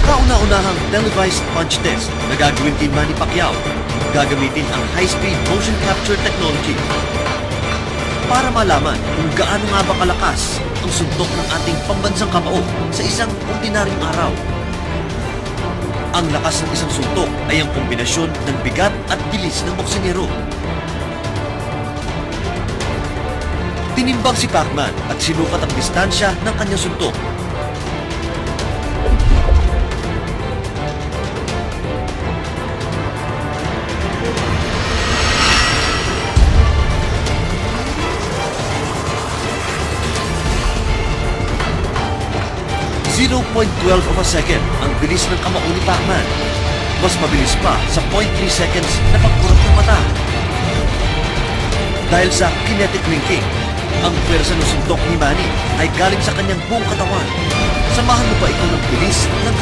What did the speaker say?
kauna-unahang televised punch test na gagawin kay Manny Pacquiao, gagamitin ang high-speed motion capture technology para malaman kung gaano nga ba kalakas ang suntok ng ating pambansang kamao sa isang ordinaryong araw. Ang lakas ng isang suntok ay ang kombinasyon ng bigat at bilis ng boksingero. Tinimbang si Pacman at sinukat ang distansya ng kanyang suntok. .12 of a second ang bilis ng kamao ni Pacman. Mas mabilis pa sa 0.3 seconds na pagkurap ng mata. Dahil sa kinetic linking, ang pwersa ng suntok ni Manny ay galing sa kanyang buong katawan. Samahan mo pa ito ng bilis ng